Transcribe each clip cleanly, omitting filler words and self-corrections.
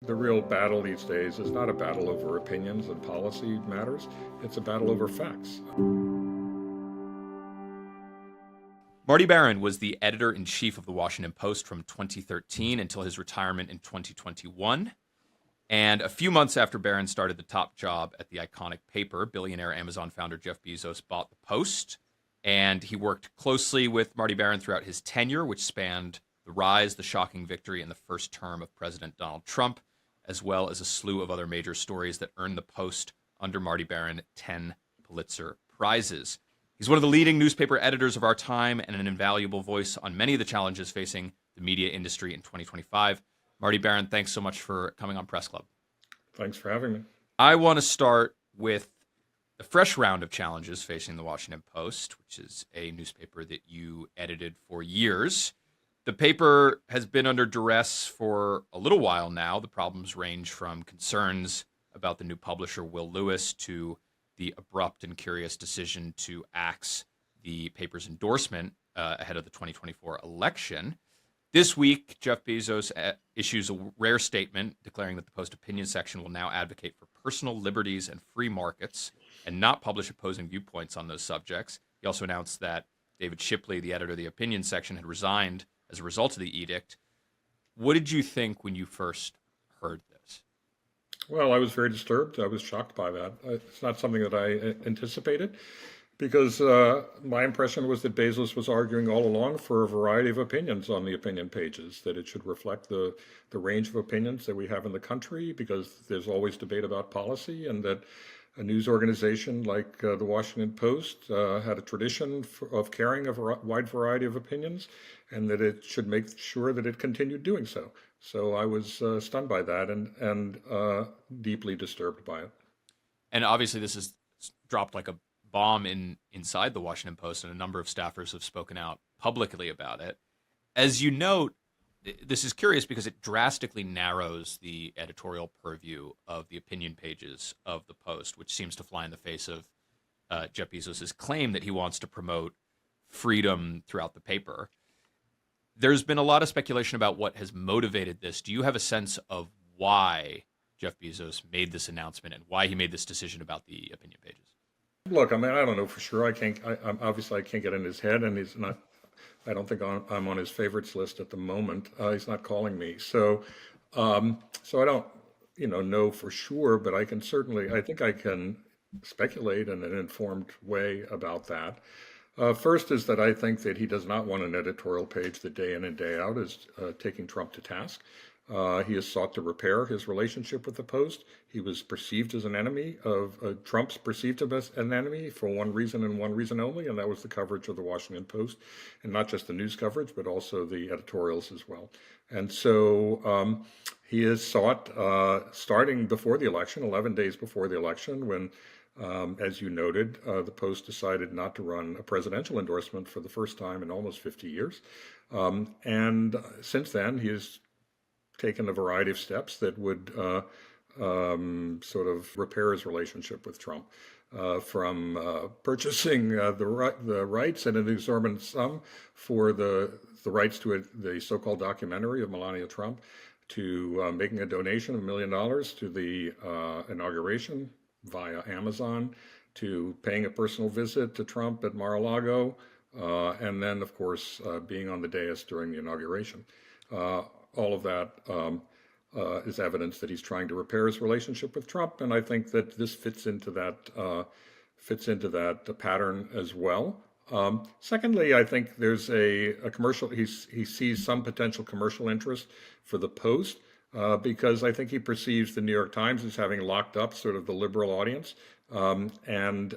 The real battle these days is not a battle over opinions and policy matters. It's a battle over facts. Marty Barron was the editor-in-chief of the Washington Post from 2013 until his retirement in 2021. And a few months after Barron started the top job at the iconic paper, billionaire Amazon founder Jeff Bezos bought the Post. And he worked closely with Marty Barron throughout his tenure, which spanned the rise, the shocking victory, and the first term of President Donald Trump, as well as a slew of other major stories that earned the Post under Marty Barron 10 Pulitzer Prizes. He's one of the leading newspaper editors of our time and an invaluable voice on many of the challenges facing the media industry in 2025. Marty Barron, thanks so much for coming on Press Club. Thanks for having me. I want to start with a fresh round of challenges facing the Washington Post, which is a newspaper that you edited for years. The paper has been under duress for a little while now. The problems range from concerns about the new publisher, Will Lewis, to the abrupt and curious decision to axe the paper's endorsement ahead of the 2024 election. This week, Jeff Bezos issues a rare statement declaring that the Post opinion section will now advocate for personal liberties and free markets and not publish opposing viewpoints on those subjects. He also announced that David Shipley, the editor of the opinion section, had resigned as a result of the edict. What did you think when you first heard this? Well, I was very disturbed. I was shocked by that. It's not something that I anticipated because my impression was that Bezos was arguing all along for a variety of opinions on the opinion pages, that it should reflect the range of opinions that we have in the country, because there's always debate about policy, and that a news organization like the Washington Post had a tradition of carrying a wide variety of opinions, and that it should make sure that it continued doing so. So I was stunned by that and deeply disturbed by it. And obviously this has dropped like a bomb inside the Washington Post, and a number of staffers have spoken out publicly about it. As you note, this is curious because it drastically narrows the editorial purview of the opinion pages of the Post, which seems to fly in the face of Jeff Bezos' claim that he wants to promote freedom throughout the paper. There's been a lot of speculation about what has motivated this. Do you have a sense of why Jeff Bezos made this announcement and why he made this decision about the opinion pages? Look, I mean, I don't know for sure. I'm obviously I can't get in his head, and he's not. I don't think I'm on his favorites list at the moment. He's not calling me, so I don't, know for sure. But I think I can speculate in an informed way about that. First is that I think that he does not want an editorial page that day in and day out is taking Trump to task. He has sought to repair his relationship with the Post. He was perceived as an enemy of Trump's perceived him as an enemy for one reason and one reason only, and that was the coverage of the Washington Post, and not just the news coverage, but also the editorials as well. And so he has sought, starting before the election, 11 days before the election, when, as you noted, the Post decided not to run a presidential endorsement for the first time in almost 50 years. And since then, he has taken a variety of steps that would sort of repair his relationship with Trump, from purchasing the rights at an exorbitant sum for the rights to the so-called documentary of Melania Trump, to making a donation of $1 million to the inauguration via Amazon, to paying a personal visit to Trump at Mar-a-Lago, and then, of course, being on the dais during the inauguration. All of that is evidence that he's trying to repair his relationship with Trump, and I think that this fits into that pattern as well. Secondly, I think there's a commercial. He sees some potential commercial interest for the Post because I think he perceives the New York Times as having locked up sort of the liberal audience, and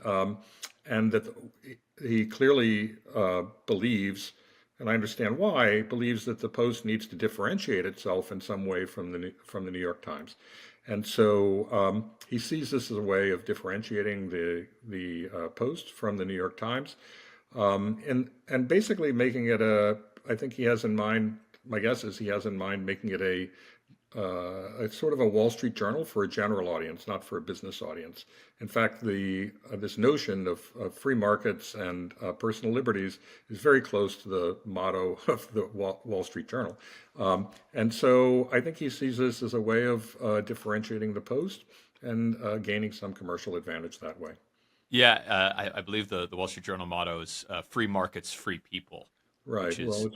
that he clearly believes. And I understand why, believes that the Post needs to differentiate itself in some way from the New York Times. And so he sees this as a way of differentiating the Post from the New York Times, and basically making it I think he has in mind, my guess is he has in mind making it it's sort of a Wall Street Journal for a general audience, not for a business audience. In fact, the this notion of free markets and personal liberties is very close to the motto of the Wall Street Journal. And so I think he sees this as a way of differentiating the Post and gaining some commercial advantage that way. Yeah, I believe the Wall Street Journal motto is "Free markets, free people," which Right. is Well,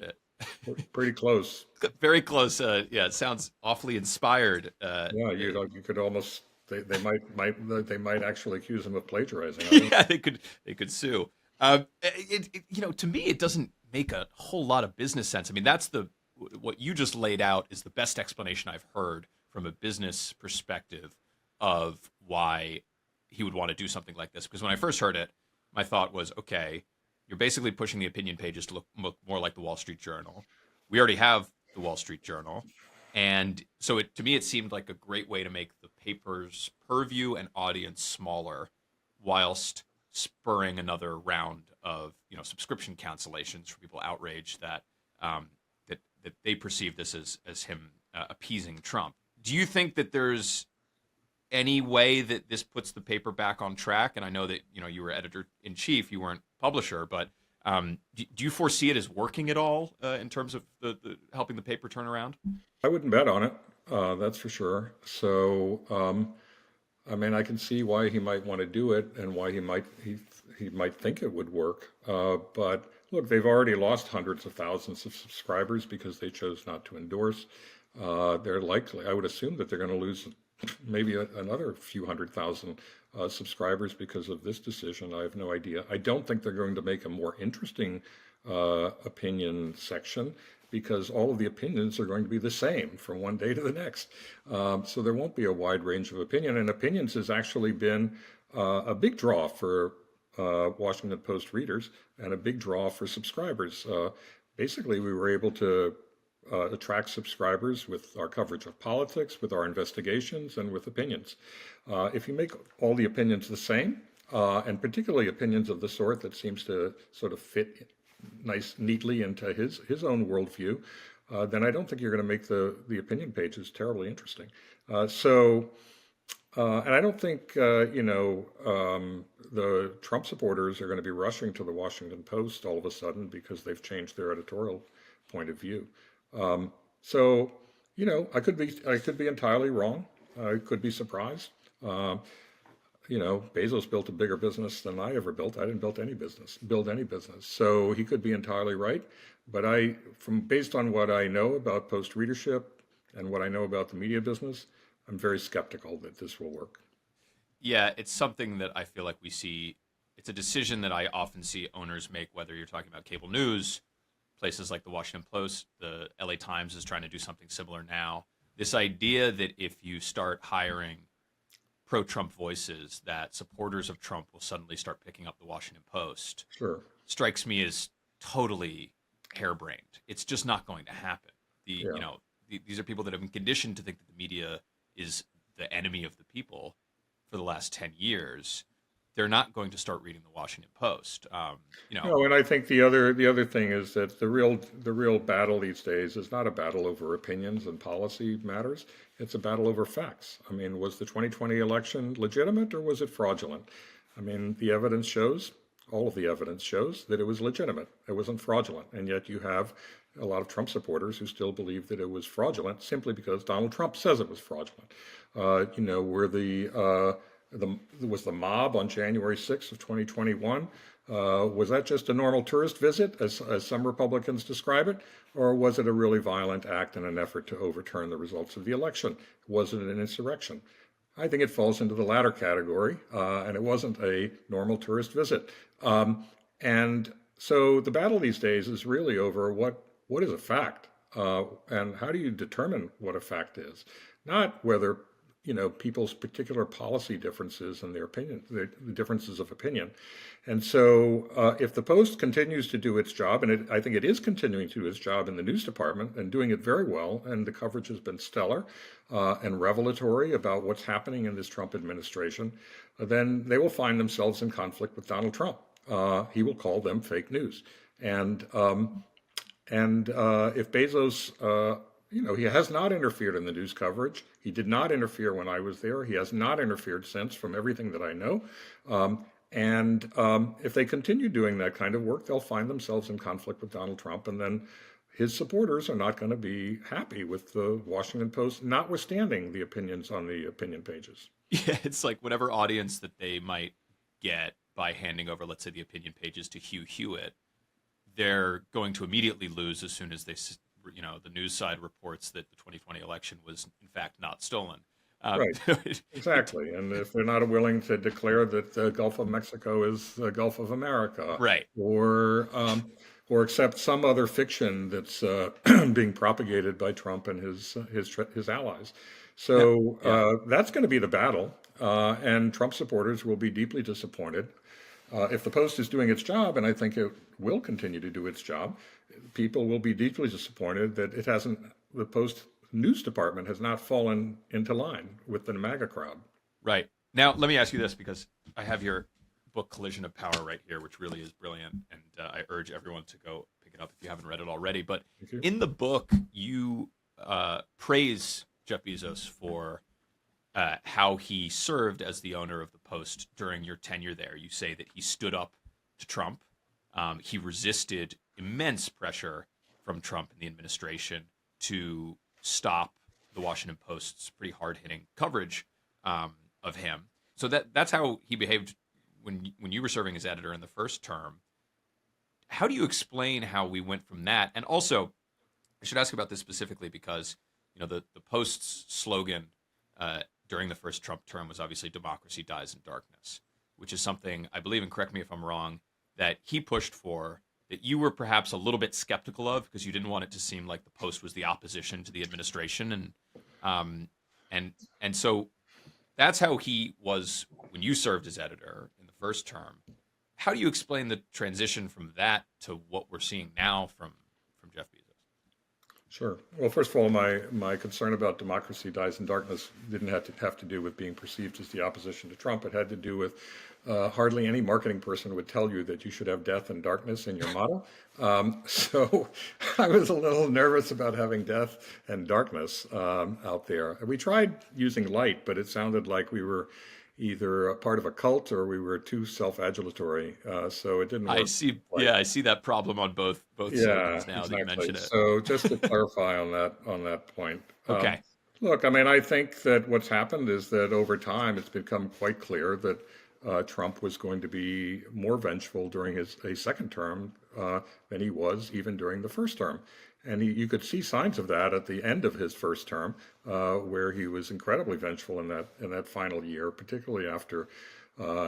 it's pretty close. very close. Yeah, it sounds awfully inspired. Yeah, you could almost they they might actually accuse him of plagiarizing. I don't. Yeah, they could sue. To me, it doesn't make a whole lot of business sense. I mean, that's the what you just laid out is the best explanation I've heard from a business perspective of why he would want to do something like this. Because when I first heard it, my thought was, okay, you're basically pushing the opinion pages to look more like the Wall Street Journal. We already have the Wall Street Journal. And so to me, it seemed like a great way to make the paper's purview and audience smaller whilst spurring another round of subscription cancellations for people outraged that that they perceive this as him appeasing Trump. Do you think that there's any way that this puts the paper back on track? And I know that you were editor in chief, you weren't publisher, but do you foresee it as working at all in terms of the helping the paper turn around? I wouldn't bet on it. That's for sure. So, I mean, I can see why he might want to do it and why he might think it would work. But look, they've already lost hundreds of thousands of subscribers because they chose not to endorse. They're likely, I would assume that they're going to lose maybe another few hundred thousand subscribers because of this decision. I have no idea. I don't think they're going to make a more interesting opinion section because all of the opinions are going to be the same from one day to the next. So there won't be a wide range of opinion. And opinions has actually been a big draw for Washington Post readers and a big draw for subscribers. Basically, we were able to attract subscribers with our coverage of politics, with our investigations, and with opinions. If you make all the opinions the same, and particularly opinions of the sort that seems to sort of fit neatly into his own worldview, then I don't think you're going to make the opinion pages terribly interesting. And I don't think the Trump supporters are going to be rushing to the Washington Post all of a sudden because they've changed their editorial point of view. So, I could be entirely wrong. I could be surprised. Bezos built a bigger business than I ever built. I didn't build any business. So he could be entirely right. But based on what I know about Post readership and what I know about the media business, I'm very skeptical that this will work. Yeah, it's something that I feel like we see. It's a decision that I often see owners make, whether you're talking about cable news, places like the Washington Post, the LA Times is trying to do something similar now. This idea that if you start hiring pro-Trump voices, that supporters of Trump will suddenly start picking up the Washington Post. Sure. Strikes me as totally harebrained. It's just not going to happen. These are people that have been conditioned to think that the media is the enemy of the people for the last 10 years. They're not going to start reading the Washington Post. No, and I think the other thing is that the real battle these days is not a battle over opinions and policy matters. It's a battle over facts. I mean, was the 2020 election legitimate or was it fraudulent? I mean, all of the evidence shows that it was legitimate. It wasn't fraudulent. And yet you have a lot of Trump supporters who still believe that it was fraudulent simply because Donald Trump says it was fraudulent. Was the mob on January 6th of 2021, was that just a normal tourist visit, as some Republicans describe it, or was it a really violent act in an effort to overturn the results of the election? Was it an insurrection? I think it falls into the latter category, and it wasn't a normal tourist visit. And so the battle these days is really over what is a fact, and how do you determine what a fact is, not whether people's particular policy differences and their opinion, the differences of opinion. And so if the Post continues to do its job, and I think it is continuing to do its job in the news department and doing it very well, and the coverage has been stellar and revelatory about what's happening in this Trump administration, then they will find themselves in conflict with Donald Trump. He will call them fake news. And if Bezos he has not interfered in the news coverage. He did not interfere when I was there. He has not interfered since, from everything that I know. And if they continue doing that kind of work, they'll find themselves in conflict with Donald Trump, and then his supporters are not going to be happy with the Washington Post, notwithstanding the opinions on the opinion pages. Yeah, it's like whatever audience that they might get by handing over, let's say, the opinion pages to Hugh Hewitt, they're going to immediately lose as soon as the news side reports that the 2020 election was in fact not stolen. Right, exactly. And if they're not willing to declare that the Gulf of Mexico is the Gulf of America, Right. or accept some other fiction that's being propagated by Trump and his allies. So that's going to be the battle, and Trump supporters will be deeply disappointed. If the Post is doing its job, and I think it will continue to do its job, people will be deeply disappointed that the Post news department has not fallen into line with the MAGA crowd. Right. Now, let me ask you this, because I have your book Collision of Power right here, which really is brilliant, and I urge everyone to go pick it up if you haven't read it already. But in the book, you praise Jeff Bezos for how he served as the owner of the Post during your tenure there. You say that he stood up to Trump. He resisted immense pressure from Trump and the administration to stop the Washington Post's pretty hard-hitting coverage of him. So that's how he behaved when you were serving as editor in the first term. How do you explain how we went from that? And also, I should ask about this specifically because the Post's slogan during the first Trump term was obviously "Democracy dies in darkness," which is something I believe, and correct me if I'm wrong, that he pushed for, that you were perhaps a little bit skeptical of because you didn't want it to seem like the Post was the opposition to the administration, and so that's how he was when you served as editor in the first term. How do you explain the transition from that to what we're seeing now from Jeff Bezos? Sure. Well, first of all, my concern about democracy dies in darkness didn't have to do with being perceived as the opposition to Trump. It had to do with hardly any marketing person would tell you that you should have death and darkness in your motto. So I was a little nervous about having death and darkness out there. We tried using light, but it sounded like we were either a part of a cult or we were too self-adulatory. So it didn't work. I see that problem on both slogans now that you mention it. So just to clarify on that point. Okay. Look, I mean, I think that what's happened is that over time it's become quite clear that Trump was going to be more vengeful during a second term than he was even during the first term. And you could see signs of that at the end of his first term, where he was incredibly vengeful in that final year, particularly after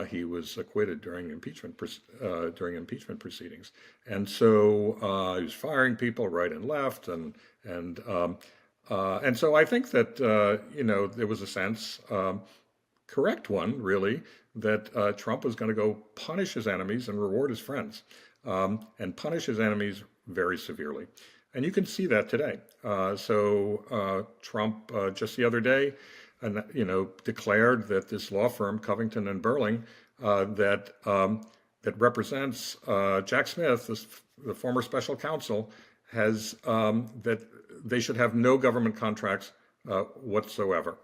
he was acquitted during impeachment proceedings. And so he was firing people right and left, and so I think that there was a sense, correct one really, that Trump was going to go punish his enemies and reward his friends, and punish his enemies very severely. And you can see that today. So Trump just the other day, declared that this law firm, Covington and Burling, that represents Jack Smith, the former special counsel, has that they should have no government contracts whatsoever.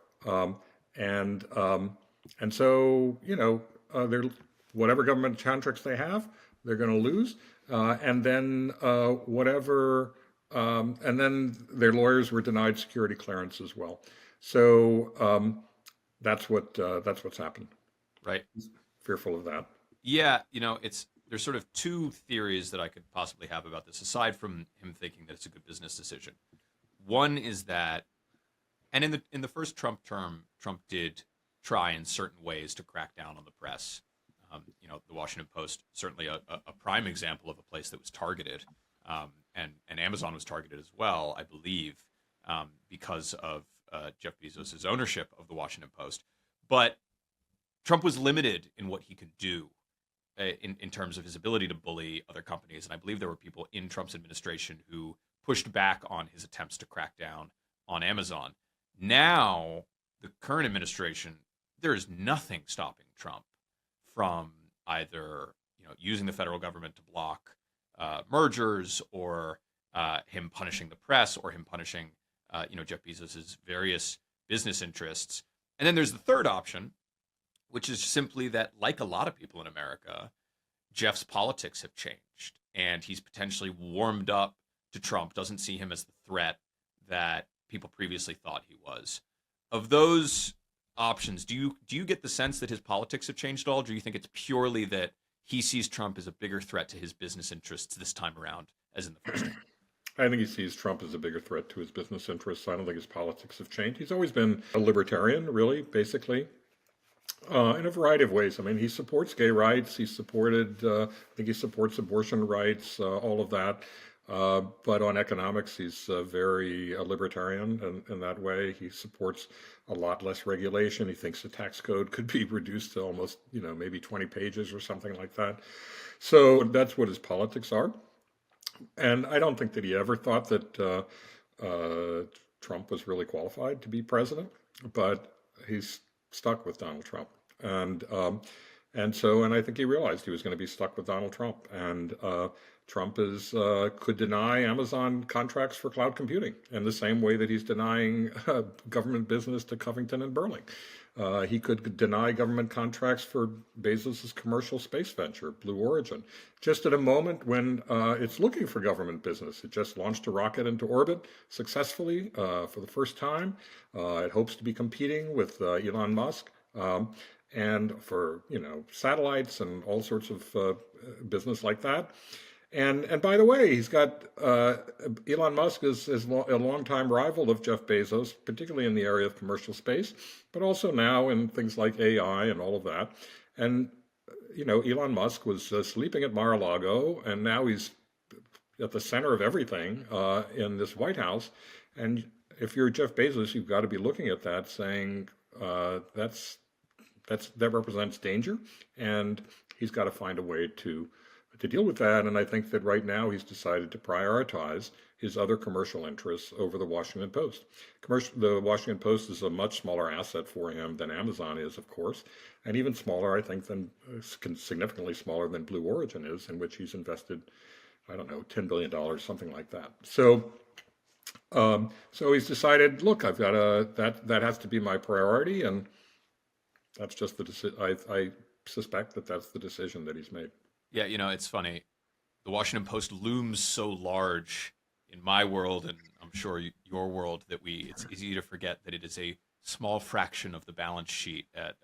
And so they're whatever government contracts they have, they're going to lose, and then and then their lawyers were denied security clearance as well. So that's what's happened. Right. Fearful of that. Yeah, there's sort of two theories that I could possibly have about this, aside from him thinking that it's a good business decision. One is that, and in the first Trump term, Trump did try in certain ways to crack down on the press. The Washington Post, certainly a prime example of a place that was targeted, and Amazon was targeted as well, I believe, because of Jeff Bezos' ownership of the Washington Post. But Trump was limited in what he could do in terms of his ability to bully other companies. And I believe there were people in Trump's administration who pushed back on his attempts to crack down on Amazon. Now, the current administration, there is nothing stopping Trump from either using the federal government to block mergers, or him punishing the press, or him punishing Jeff Bezos's various business interests. And then there's the third option, which is simply that, like a lot of people in America, Jeff's politics have changed, and he's potentially warmed up to Trump, doesn't see him as the threat that people previously thought he was. Of those options, do you get the sense that his politics have changed at all? Or do you think it's purely that he sees Trump as a bigger threat to his business interests this time around, as in the first time? I think he sees Trump as a bigger threat to his business interests. I don't think his politics have changed. He's always been a libertarian, really, basically, in a variety of ways. I mean, he supports gay rights. I think he supports abortion rights, all of that. But on economics, he's very libertarian in that way. He supports a lot less regulation. He thinks the tax code could be reduced to almost, maybe 20 pages or something like that. So that's what his politics are. And I don't think that he ever thought that Trump was really qualified to be president, but he's stuck with Donald Trump. And I think he realized he was going to be stuck with Donald Trump. And Trump could deny Amazon contracts for cloud computing in the same way that he's denying government business to Covington and Burling. He could deny government contracts for Bezos' commercial space venture, Blue Origin, just at a moment when it's looking for government business. It just launched a rocket into orbit successfully for the first time. It hopes to be competing with Elon Musk. And for satellites and all sorts of business like that. And by the way, he's got Elon Musk is a longtime rival of Jeff Bezos, particularly in the area of commercial space, but also now in things like AI and all of that. And Elon Musk was sleeping at Mar-a-Lago, and now he's at the center of everything in this White House. And if you're Jeff Bezos, you've got to be looking at that, saying that represents danger, and he's got to find a way to deal with that. And I think that right now he's decided to prioritize his other commercial interests over the Washington Post. The Washington Post is a much smaller asset for him than Amazon is, of course, and even smaller, I think, significantly smaller than Blue Origin is, in which he's invested, I don't know, $10 billion, something like that. So he's decided, look, I've got that has to be my priority, and that's just the decision. I suspect that that's the decision that he's made. Yeah, it's funny. The Washington Post looms so large in my world, and I'm sure your world, that it's easy to forget that it is a small fraction of the balance sheet at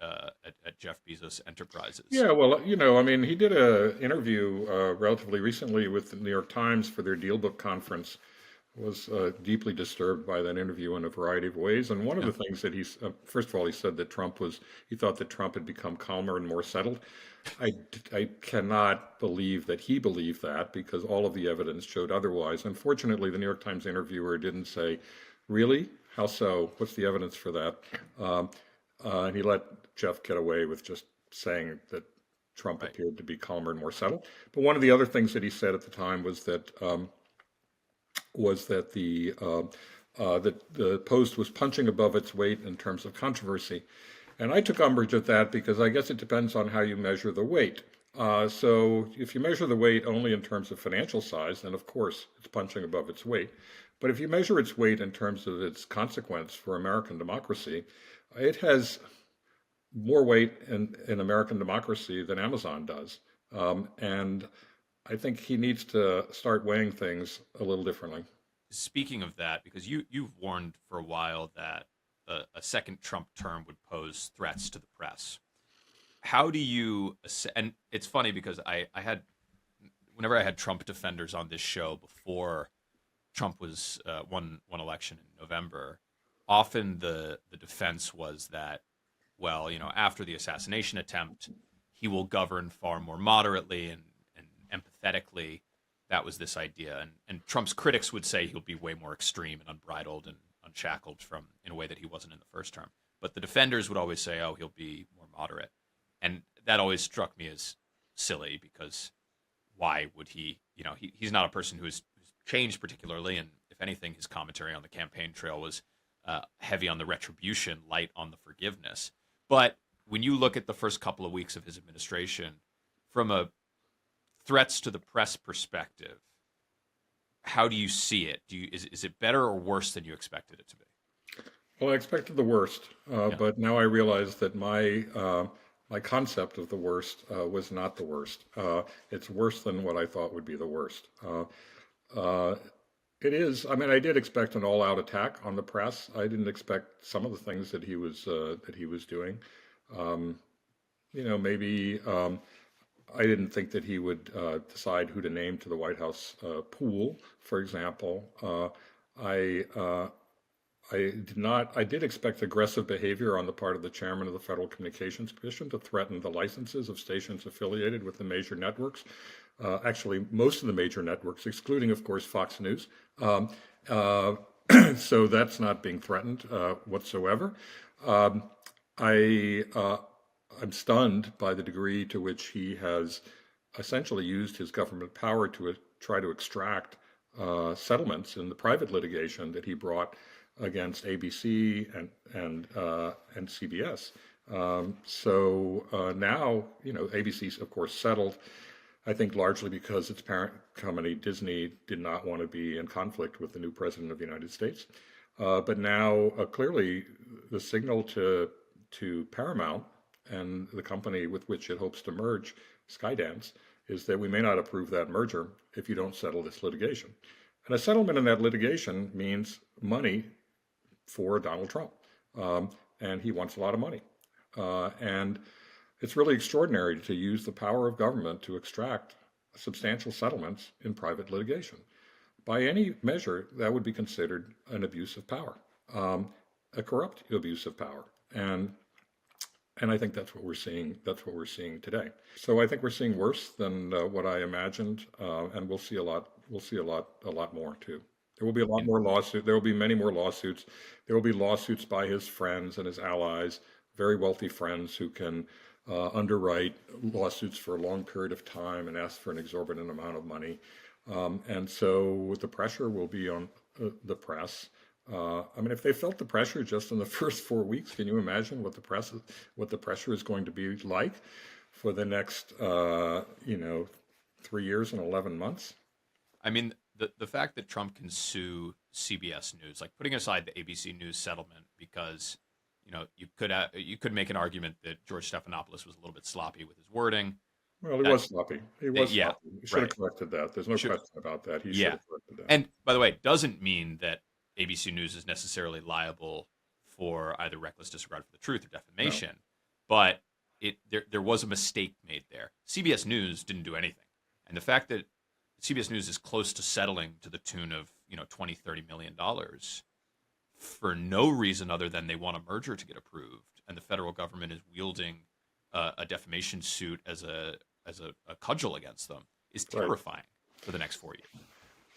Jeff Bezos Enterprises. Yeah, well, he did an interview relatively recently with the New York Times for their DealBook conference. Was deeply disturbed by that interview in a variety of ways. And one of the things that first of all, he said that he thought that Trump had become calmer and more settled. I cannot believe that he believed that, because all of the evidence showed otherwise. Unfortunately, the New York Times interviewer didn't say, really? How so? What's the evidence for that? And he let Jeff get away with just saying that Trump appeared to be calmer and more settled. But one of the other things that he said at the time was that the Post was punching above its weight in terms of controversy. And I took umbrage at that, because I guess it depends on how you measure the weight. So if you measure the weight only in terms of financial size, then of course it's punching above its weight. But if you measure its weight in terms of its consequence for American democracy, it has more weight in American democracy than Amazon does. And I think he needs to start weighing things a little differently. Speaking of that, because you've warned for a while that a second Trump term would pose threats to the press. How do you, and it's funny because whenever I had Trump defenders on this show before Trump was won election in November, often the defense was that, well, after the assassination attempt, he will govern far more moderately and empathetically. That was this idea. And Trump's critics would say he'll be way more extreme and unbridled and unshackled in a way that he wasn't in the first term. But the defenders would always say, oh, he'll be more moderate. And that always struck me as silly, because why would he, he's not a person who's changed particularly. And if anything, his commentary on the campaign trail was heavy on the retribution, light on the forgiveness. But when you look at the first couple of weeks of his administration, from a threats to the press perspective, how do you see it? Is it better or worse than you expected it to be? Well, I expected the worst, Yeah. but now I realize that my concept of the worst was not the worst. It's worse than what I thought would be the worst. Uh, it is. I mean, I did expect an all-out attack on the press. I didn't expect some of the things that he was doing. Um, maybe I didn't think that he would decide who to name to the White House pool, for example. I I did not. I did expect aggressive behavior on the part of the chairman of the Federal Communications Commission to threaten the licenses of stations affiliated with the major networks. Actually, most of the major networks, excluding, of course, Fox News. Um, uh, so that's not being threatened whatsoever. Um, I I'm stunned by the degree to which he has essentially used his government power to try to extract settlements in the private litigation that he brought against ABC and CBS. Now, ABC's of course settled. I think largely because its parent company Disney did not want to be in conflict with the new president of the United States. But now, clearly, the signal to Paramount and the company with which it hopes to merge, Skydance, is that we may not approve that merger if you don't settle this litigation. And a settlement in that litigation means money for Donald Trump. And he wants a lot of money. And it's really extraordinary to use the power of government to extract substantial settlements in private litigation. By any measure, that would be considered an abuse of power, a corrupt abuse of power. And I think that's what we're seeing. That's what we're seeing today. So I think we're seeing worse than what I imagined, and we'll see a lot. We'll see a lot more too. There will be a lot more lawsuits. There will be many more lawsuits. There will be lawsuits by his friends and his allies, very wealthy friends who can underwrite lawsuits for a long period of time and ask for an exorbitant amount of money. And so the pressure will be on the press. I mean, if they felt the pressure just in the first 4 weeks, can you imagine what the pressure is going to be like for the next, 3 years and 11 months? I mean, the fact that Trump can sue CBS News, like putting aside the ABC News settlement, because you could make an argument that George Stephanopoulos was a little bit sloppy with his wording. Well, he was sloppy. He was Yeah, sloppy. He should have right. corrected that. There's no Should question about that. He should Yeah, have corrected that. and by the way, it doesn't mean that ABC News is necessarily liable for either reckless disregard for the truth or No. defamation, but there was a mistake made there. CBS News didn't do anything, and the fact that CBS News is close to settling to the tune of 20-30 million dollars for no reason other than they want a merger to get approved, and the federal government is wielding a defamation suit as a cudgel against them, is Right. terrifying for the next 4 years.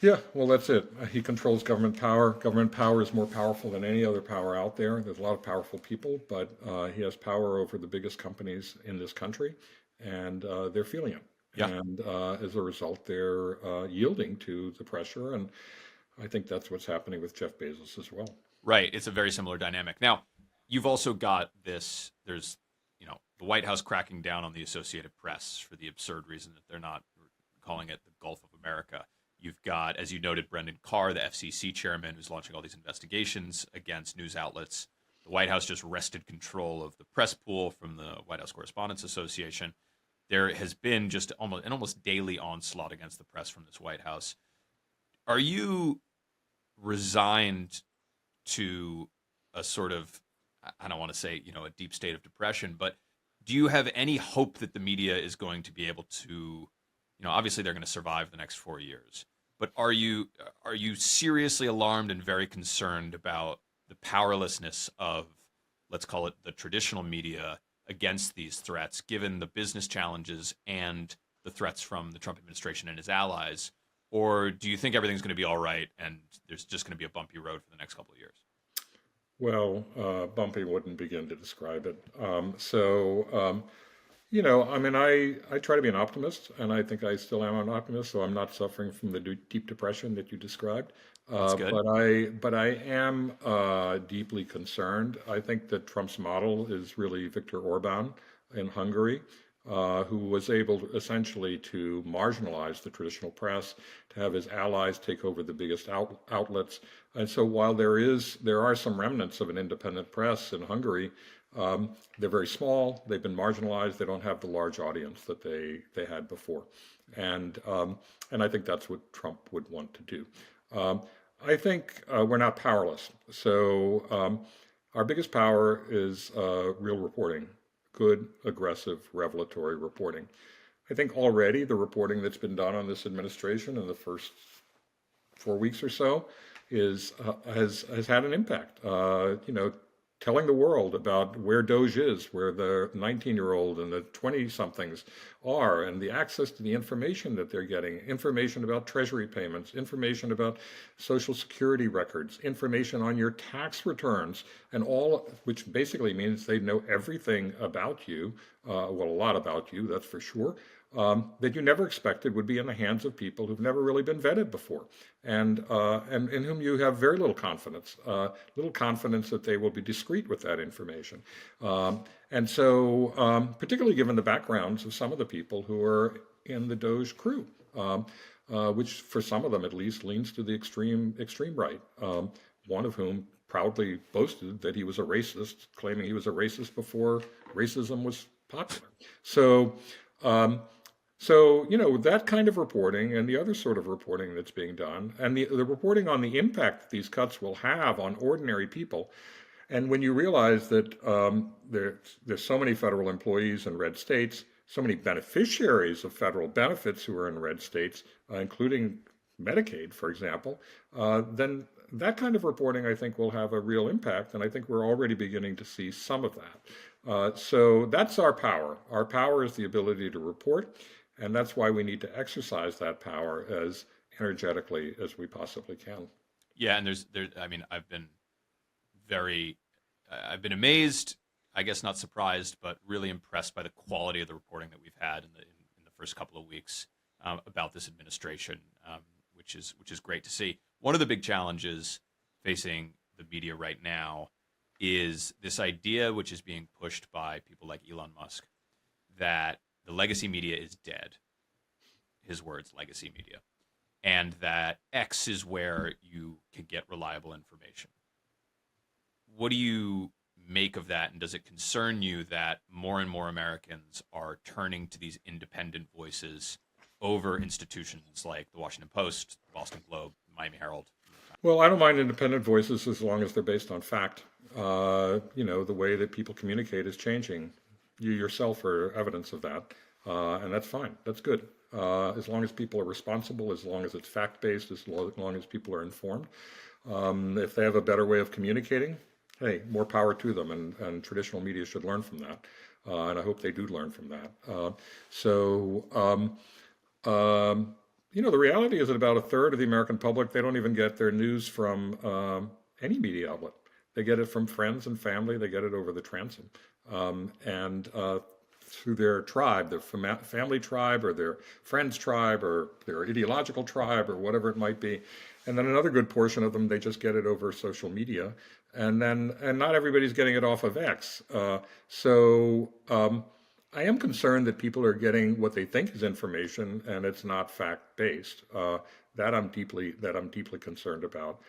Yeah, well, that's it. He controls government power. Government power is more powerful than any other power out there. There's a lot of powerful people, but he has power over the biggest companies in this country, and they're feeling it. Yeah. And as a result, they're yielding to the pressure. And I think that's what's happening with Jeff Bezos as well. Right. It's a very similar dynamic. Now, you've also got this, there's, the White House cracking down on the Associated Press for the absurd reason that they're not calling it the Gulf of America. You've got, as you noted, Brendan Carr, the FCC chairman, who's launching all these investigations against news outlets. The White House just wrested control of the press pool from the White House Correspondents Association. There has been just an almost daily onslaught against the press from this White House. Are you resigned to a sort of, I don't want to say, a deep state of depression, but do you have any hope that the media is going to be able to, obviously they're going to survive the next 4 years, but are you seriously alarmed and very concerned about the powerlessness of, let's call it, the traditional media against these threats, given the business challenges and the threats from the Trump administration and his allies? Or do you think everything's going to be all right and there's just going to be a bumpy road for the next couple of years? Well, bumpy wouldn't begin to describe it. I mean, I try to be an optimist, and I think I still am an optimist, so I'm not suffering from the deep depression that you described. That's good. But I am deeply concerned. I think that Trump's model is really Viktor Orban in Hungary. who was able essentially to marginalize the traditional press, to have his allies take over the biggest outlets. And so while there are some remnants of an independent press in Hungary, they're very small, they've been marginalized, they don't have the large audience that they had before. And I think that's what Trump would want to do. I think we're not powerless. So our biggest power is real reporting, good, aggressive, revelatory reporting. I think already the reporting that's been done on this administration in the first 4 weeks or so has had an impact. Telling the world about where Doge is, where the 19-year-old and the 20-somethings are, and the access to the information that they're getting, information about treasury payments, information about social security records, information on your tax returns, and all, which basically means they know everything about you, well, a lot about you, that's for sure, that you never expected would be in the hands of people who've never really been vetted before, and in whom you have very little confidence that they will be discreet with that information. And so, particularly given the backgrounds of some of the people who are in the Doge crew, which for some of them at least leans to the extreme right, one of whom proudly boasted that he was a racist, claiming he was a racist before racism was popular. So, that kind of reporting and the other sort of reporting that's being done, and the reporting on the impact that these cuts will have on ordinary people. And when you realize that there's so many federal employees in red states, so many beneficiaries of federal benefits who are in red states, including Medicaid, for example, then that kind of reporting, I think, will have a real impact. And I think we're already beginning to see some of that. So that's our power. Our power is the ability to report. And that's why we need to exercise that power as energetically as we possibly can. Yeah, and I mean, I've been amazed, I guess not surprised, but really impressed by the quality of the reporting that we've had in the first couple of weeks about this administration, which is great to see. One of the big challenges facing the media right now is this idea, which is being pushed by people like Elon Musk, that the legacy media is dead. His words, legacy media. And that X is where you can get reliable information. What do you make of that? And does it concern you that more and more Americans are turning to these independent voices over institutions like the Washington Post, the Boston Globe, Miami Herald? Well, I don't mind independent voices as long as they're based on fact. The way that people communicate is changing. You yourself are evidence of that. And that's fine. That's good. As long as people are responsible, as long as it's fact-based, as long as people are informed. If they have a better way of communicating, hey, more power to them. And traditional media should learn from that. And I hope they do learn from that. The reality is that about a third of the American public, they don't even get their news from any media outlet. They get it from friends and family. They get it over the transom. Through their tribe, their family tribe or their friend's tribe or their ideological tribe or whatever it might be. And then another good portion of them, they just get it over social media. And not everybody's getting it off of X. I am concerned that people are getting what they think is information and it's not fact-based. That I'm deeply concerned about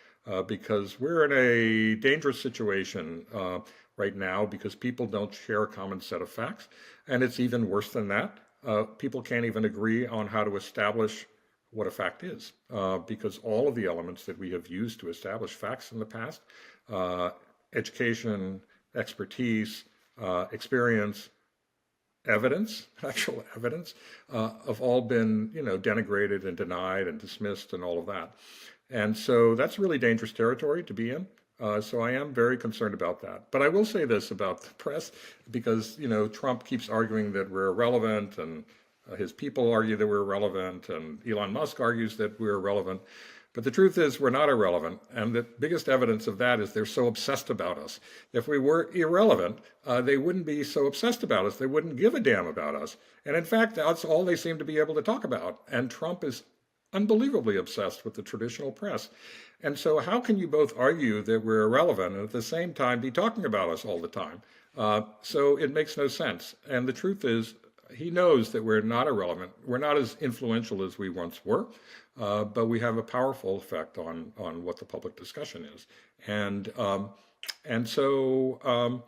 because we're in a dangerous situation right now because people don't share a common set of facts. And it's even worse than that. People can't even agree on how to establish what a fact is because all of the elements that we have used to establish facts in the past, education, expertise, experience, evidence, actual evidence, have all been, denigrated and denied and dismissed and all of that. And so that's really dangerous territory to be in. So I am very concerned about that. But I will say this about the press, because, Trump keeps arguing that we're irrelevant and his people argue that we're irrelevant and Elon Musk argues that we're irrelevant. But the truth is we're not irrelevant. And the biggest evidence of that is they're so obsessed about us. If we were irrelevant, they wouldn't be so obsessed about us. They wouldn't give a damn about us. And in fact, that's all they seem to be able to talk about. And Trump is unbelievably obsessed with the traditional press. And so how can you both argue that we're irrelevant and at the same time be talking about us all the time? So it makes no sense. And the truth is, he knows that we're not irrelevant. We're not as influential as we once were, but we have a powerful effect on what the public discussion is. And and so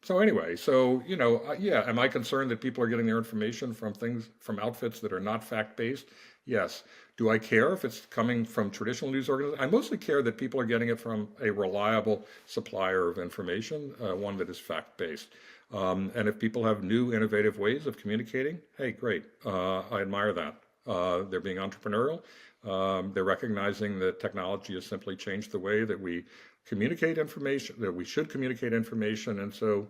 so anyway, so yeah, am I concerned that people are getting their information from outfits that are not fact-based? Yes. Do I care if it's coming from traditional news organizations? I mostly care that people are getting it from a reliable supplier of information, one that is fact-based. And if people have new, innovative ways of communicating, hey, great. I admire that. They're being entrepreneurial. They're recognizing that technology has simply changed the way that we communicate information, that we should communicate information. And so,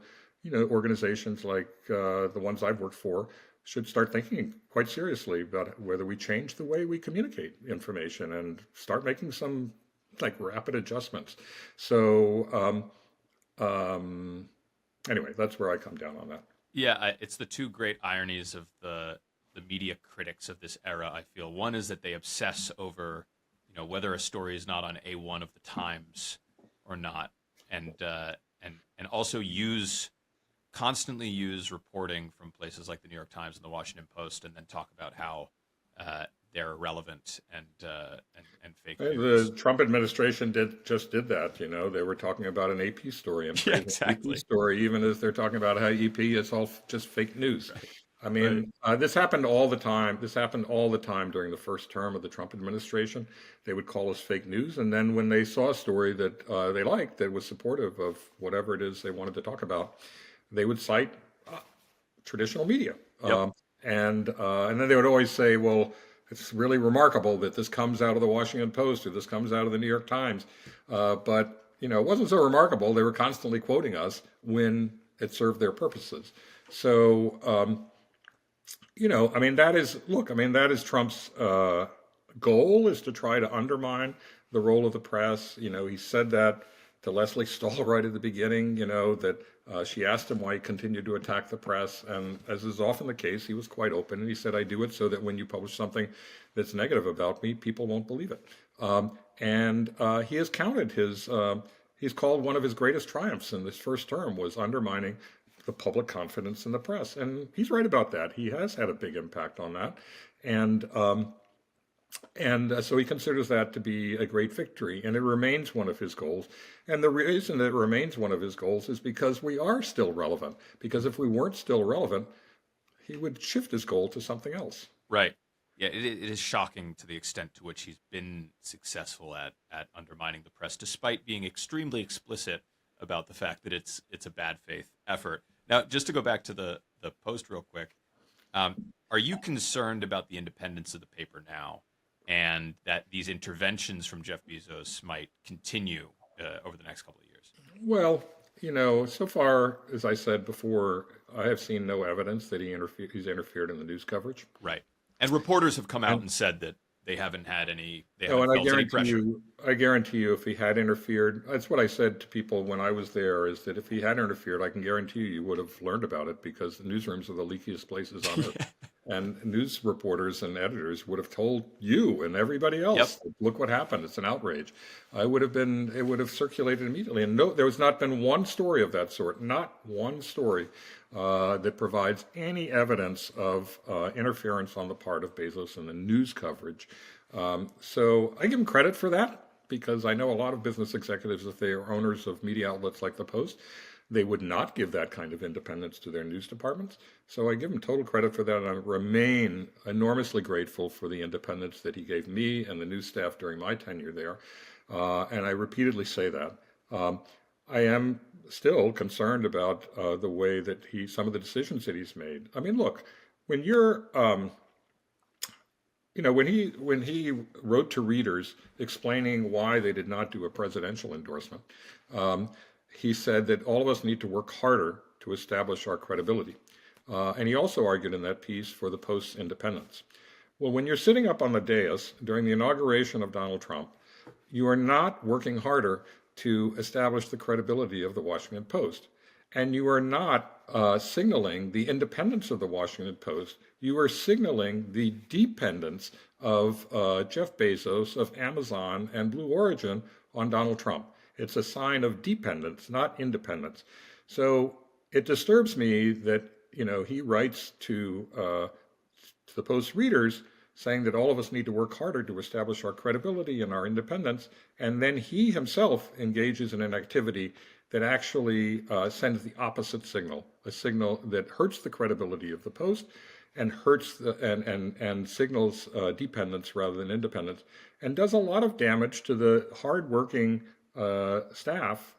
organizations like the ones I've worked for should start thinking quite seriously about whether we change the way we communicate information and start making some like rapid adjustments. So anyway, that's where I come down on that. Yeah, it's the two great ironies of the media critics of this era. I feel one is that they obsess over whether a story is not on A1 of the Times or not, and also constantly use reporting from places like the New York Times and the Washington Post, and then talk about how they're irrelevant and fake news. The Trump administration just did that. They were talking about an AP story and Yeah, exactly. AP story, even as they're talking about how EP is all just fake news. Right. I mean, this happened all the time. This happened all the time during the first term of the Trump administration. They would call us fake news, and then when they saw a story that they liked, that was supportive of whatever it is they wanted to talk about, they would cite traditional media. Yep. And then they would always say, well, it's really remarkable that this comes out of the Washington Post or this comes out of the New York Times. But, it wasn't so remarkable. They were constantly quoting us when it served their purposes. So, that is Trump's goal, is to try to undermine the role of the press. He said that to Leslie Stahl right at the beginning, that she asked him why he continued to attack the press. And as is often the case, he was quite open. And he said, I do it so that when you publish something that's negative about me, people won't believe it. And he has counted he's called one of his greatest triumphs in this first term was undermining the public confidence in the press. And he's right about that. He has had a big impact on that. And so he considers that to be a great victory, and it remains one of his goals. And the reason that it remains one of his goals is because we are still relevant. Because if we weren't still relevant, he would shift his goal to something else. Right. Yeah, it is shocking to the extent to which he's been successful at undermining the press, despite being extremely explicit about the fact that it's a bad faith effort. Now, just to go back to the Post real quick, are you concerned about the independence of the paper now, and that these interventions from Jeff Bezos might continue over the next couple of years? Well, so far, as I said before, I have seen no evidence that he's interfered in the news coverage. Right. And reporters have come out and said that they haven't had any. They haven't and felt any pressure. I guarantee you, if he had interfered, that's what I said to people when I was there, is that if he had interfered, I can guarantee you would have learned about it, because the newsrooms are the leakiest places on earth. And news reporters and editors would have told you and everybody else, look what happened. It's an outrage. It would have circulated immediately. And no, there has not been one story of that sort, not one story that provides any evidence of interference on the part of Bezos in the news coverage. So I give him credit for that, because I know a lot of business executives, if they are owners of media outlets like the Post, they would not give that kind of independence to their news departments. So I give him total credit for that, and I remain enormously grateful for the independence that he gave me and the news staff during my tenure there. And I repeatedly say that. I am still concerned about the way that some of the decisions that he's made. I mean, look, when you're, when he wrote to readers explaining why they did not do a presidential endorsement, he said that all of us need to work harder to establish our credibility. And he also argued in that piece for the Post's independence. Well, when you're sitting up on the dais during the inauguration of Donald Trump, you are not working harder to establish the credibility of the Washington Post. And you are not signaling the independence of the Washington Post. You are signaling the dependence of Jeff Bezos, of Amazon, and Blue Origin on Donald Trump. It's a sign of dependence, not independence. So it disturbs me that, he writes to the Post readers saying that all of us need to work harder to establish our credibility and our independence. And then he himself engages in an activity that actually sends the opposite signal, a signal that hurts the credibility of the Post and hurts and signals dependence rather than independence, and does a lot of damage to the hardworking staff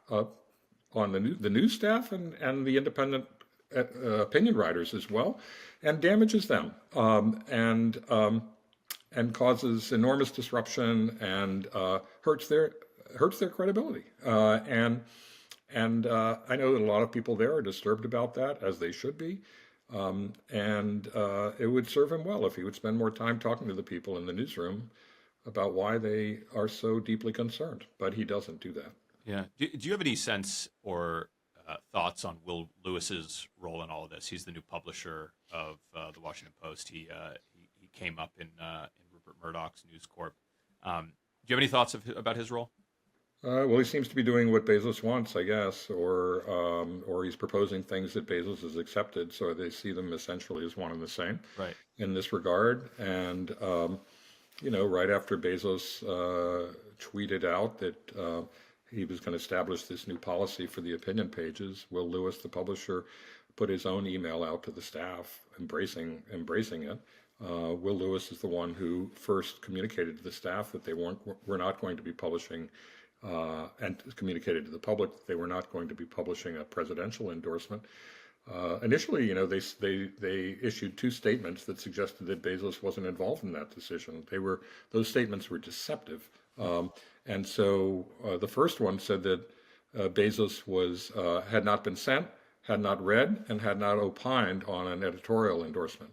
on the news staff and the independent opinion writers as well, and damages them, and causes enormous disruption and hurts their credibility. And I know that a lot of people there are disturbed about that, as they should be. And it would serve him well if he would spend more time talking to the people in the newsroom about why they are so deeply concerned. But he doesn't do that. Yeah. Do you have any sense or thoughts on Will Lewis's role in all of this? He's the new publisher of the Washington Post. He came up in Rupert Murdoch's News Corp. Do you have any thoughts about his role? Well, he seems to be doing what Bezos wants, I guess, or he's proposing things that Bezos has accepted, so they see them essentially as one and the same, right, in this regard. And right after Bezos tweeted out that he was going to establish this new policy for the opinion pages, Will Lewis, the publisher, put his own email out to the staff, embracing it. Will Lewis is the one who first communicated to the staff that they were not going to be publishing, and communicated to the public that they were not going to be publishing a presidential endorsement. Initially, they issued two statements that suggested that Bezos wasn't involved in that decision. Those statements were deceptive. And so the first one said that Bezos had not been sent, had not read, and had not opined on an editorial endorsement.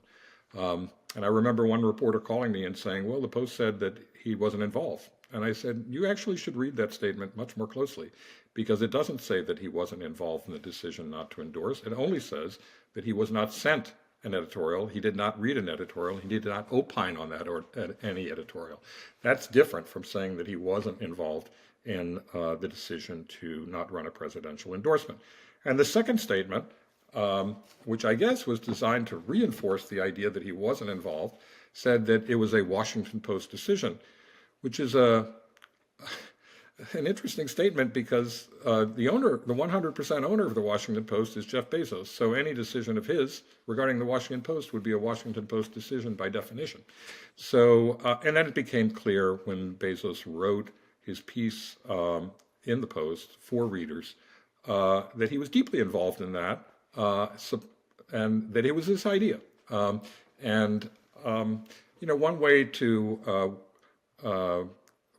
And I remember one reporter calling me and saying, well, the Post said that he wasn't involved. And I said, you actually should read that statement much more closely, because it doesn't say that he wasn't involved in the decision not to endorse. It only says that he was not sent an editorial, he did not read an editorial, he did not opine on that or any editorial. That's different from saying that he wasn't involved in the decision to not run a presidential endorsement. And the second statement, which I guess was designed to reinforce the idea that he wasn't involved, said that it was a Washington Post decision, which is an interesting statement, because the 100% owner of the Washington Post is Jeff Bezos. So any decision of his regarding the Washington Post would be a Washington Post decision by definition. So, and then it became clear when Bezos wrote his piece in the Post for readers that he was deeply involved in that, and that it was his idea. One way to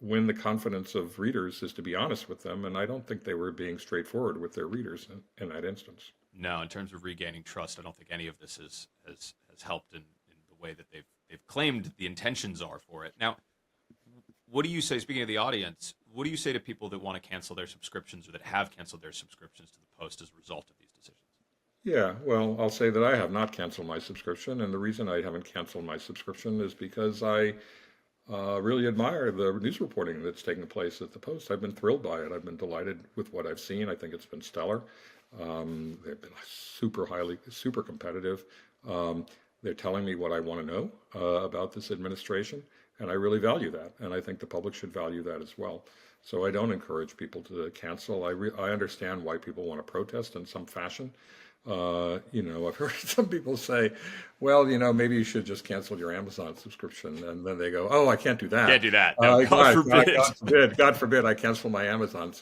win the confidence of readers is to be honest with them, and I don't think they were being straightforward with their readers in that instance. No, in terms of regaining trust, I don't think any of this has helped in the way that they've claimed the intentions are for it. Now, what do you say, speaking of the audience, what do you say to people that want to cancel their subscriptions or that have canceled their subscriptions to the Post as a result of these decisions? Yeah, well, I'll say that I have not canceled my subscription, and the reason I haven't canceled my subscription is because I really admire the news reporting that's taking place at the Post. I've been thrilled by it. I've been delighted with what I've seen. I think it's been stellar. They've been super competitive. They're telling me what I want to know about this administration, and I really value that. And I think the public should value that as well. So I don't encourage people to cancel. I understand why people want to protest in some fashion. I've heard some people say, well, maybe you should just cancel your Amazon subscription. And then they go, oh, I can't do that. Can't do that. No, God forbid I cancel my Amazon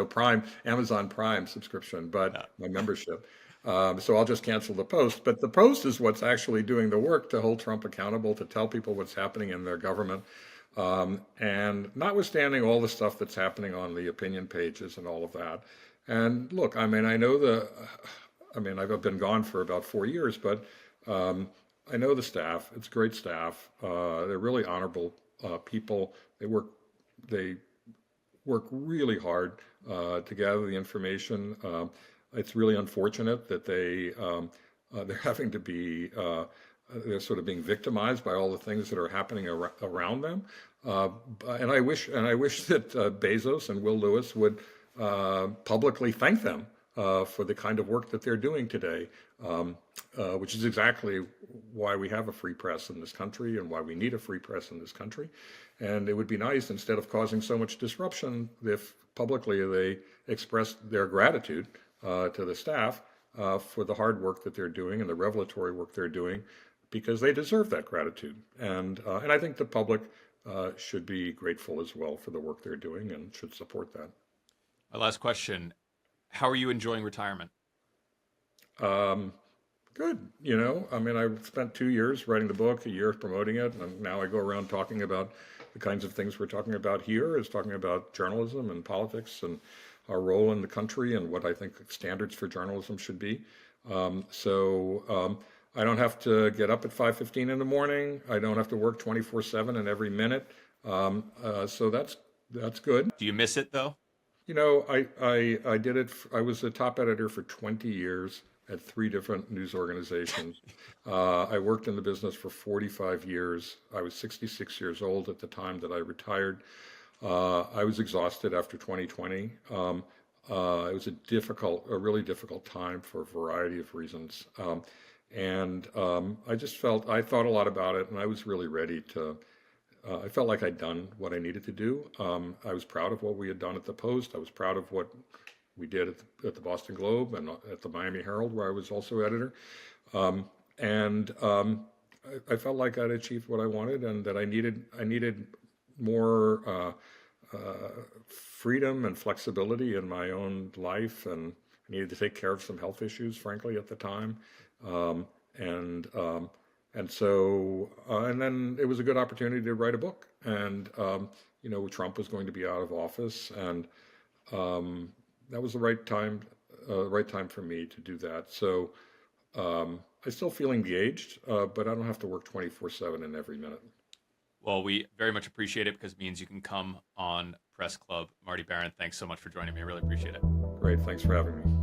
Prime subscription, but my membership. So I'll just cancel the Post. But the Post is what's actually doing the work to hold Trump accountable, to tell people what's happening in their government. And notwithstanding all the stuff that's happening on the opinion pages and all of that. And look, I've been gone for about 4 years, but I know the staff. It's great staff. They're really honorable people. They work really hard to gather the information. It's really unfortunate that they're having to be they're sort of being victimized by all the things that are happening around them. And I wish that Bezos and Will Lewis would publicly thank them for the kind of work that they're doing today, which is exactly why we have a free press in this country and why we need a free press in this country. And it would be nice, instead of causing so much disruption, if publicly they expressed their gratitude to the staff for the hard work that they're doing and the revelatory work they're doing, because they deserve that gratitude. And I think the public should be grateful as well for the work they're doing and should support that. My last question: how are you enjoying retirement? Good. You know, I mean, I spent 2 years writing the book, a year promoting it, and now I go around talking about the kinds of things we're talking about here, is talking about journalism and politics and our role in the country and what I think standards for journalism should be. I don't have to get up at 5:15 in the morning. I don't have to work 24/7 and every minute. So that's good. Do you miss it though? You know, I did it. I was the top editor for 20 years at 3 different news organizations. I worked in the business for 45 years. I was 66 years old at the time that I retired. I was exhausted after 2020. It was a really difficult time for a variety of reasons. I thought a lot about it, and I was really ready to. I felt like I'd done what I needed to do. I was proud of what we had done at the Post. I was proud of what we did at the Boston Globe and at the Miami Herald, where I was also editor. I felt like I'd achieved what I wanted, and that I needed more freedom and flexibility in my own life, and I needed to take care of some health issues, frankly, at the time. And then it was a good opportunity to write a book. And Trump was going to be out of office, and that was the right time for me to do that. So I still feel engaged, but I don't have to work 24/7 in every minute. Well, we very much appreciate it, because it means you can come on Press Club. Marty Baron, thanks so much for joining me. I really appreciate it. Great. Thanks for having me.